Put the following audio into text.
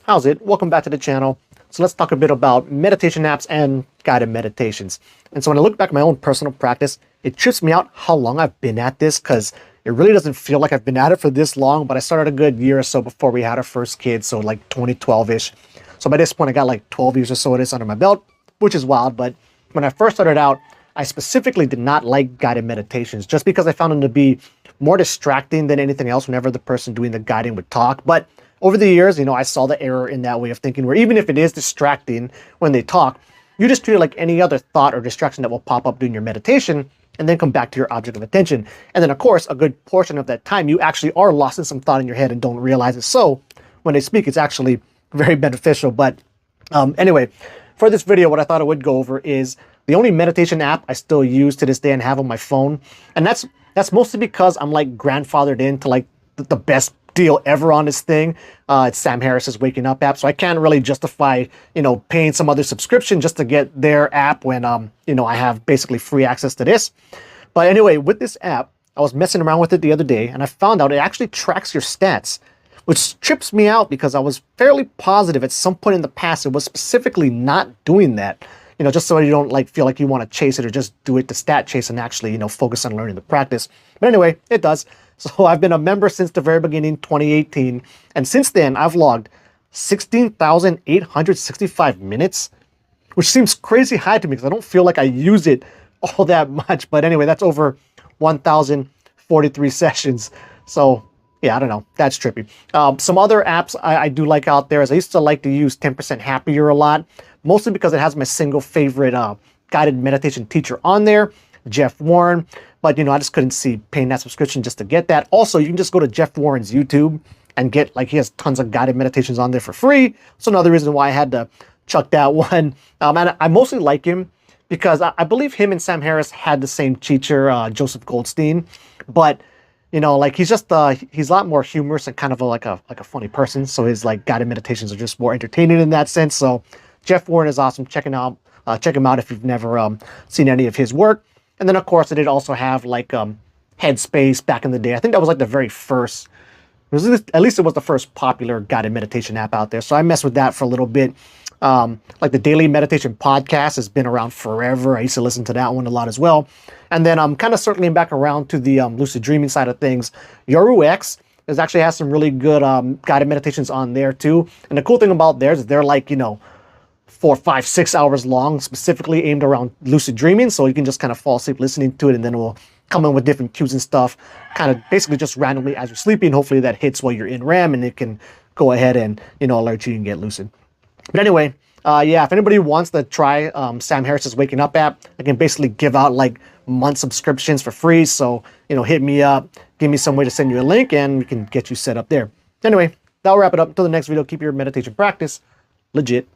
How's it? Welcome back to the channel. So let's talk a bit about meditation apps and guided meditations. And so when I look back at my own personal practice, it trips me out how long I've been at this because it really doesn't feel like I've been at it for this long, but I started a good year or so before we had our first kid, so like 2012-ish. So by this point, I got like 12 years or so of this under my belt, which is wild. But when I first started out, I specifically did not like guided meditations just because I found them to be more distracting than anything else whenever the person doing the guiding would talk. But over the years, I saw the error in that way of thinking where even if it is distracting when they talk, you just treat it like any other thought or distraction that will pop up during your meditation and then come back to your object of attention. And then, of course, a good portion of that time, you actually are lost in some thought in your head and don't realize it. So when they speak, it's actually very beneficial. But anyway, for this video, what I thought I would go over is the only meditation app I still use to this day and have on my phone. And that's mostly because I'm like grandfathered into like the best deal ever on this thing. It's Sam Harris's Waking Up app. So I can't really justify, paying some other subscription just to get their app when, I have basically free access to this. But anyway, with this app, I was messing around with it the other day and I found out it actually tracks your stats, which trips me out because I was fairly positive at some point in the past it was specifically not doing that. Just so you don't feel like you want to chase it or just do it to stat chase and actually, focus on learning the practice. But anyway, it does. So I've been a member since the very beginning, 2018. And since then, I've logged 16,865 minutes, which seems crazy high to me because I don't feel like I use it all that much. But anyway, that's over 1,043 sessions. So yeah, I don't know. That's trippy. Some other apps I do like out there is I used to like to use 10% Happier a lot, mostly because it has my single favorite guided meditation teacher on there, Jeff Warren. But, I just couldn't see paying that subscription just to get that. Also, you can just go to Jeff Warren's YouTube and get, he has tons of guided meditations on there for free. So another reason why I had to chuck that one. And I mostly like him because I believe him and Sam Harris had the same teacher, Joseph Goldstein. But, he's just, he's a lot more humorous and kind of like a funny person. So his guided meditations are just more entertaining in that sense. So Jeff Warren is awesome. Check him out if you've never seen any of his work. And then, of course, I did also have Headspace back in the day. I think that was the very first, at least it was the first popular guided meditation app out there. So I messed with that for a little bit. The Daily Meditation Podcast has been around forever. I used to listen to that one a lot as well. And then I'm kind of circling back around to the lucid dreaming side of things. Yoru X actually has some really good guided meditations on there too. And the cool thing about theirs is they're 4, 5, 6 hours long, specifically aimed around lucid dreaming. So you can just kind of fall asleep listening to it, and then it will come in with different cues and stuff, kind of basically just randomly as you're sleeping. Hopefully that hits while you're in REM, and it can go ahead and, alert you and get lucid. But anyway, yeah, if anybody wants to try Sam Harris's Waking Up app, I can basically give out month subscriptions for free. So, hit me up, give me some way to send you a link, and we can get you set up there. Anyway, that'll wrap it up. Until the next video, keep your meditation practice legit.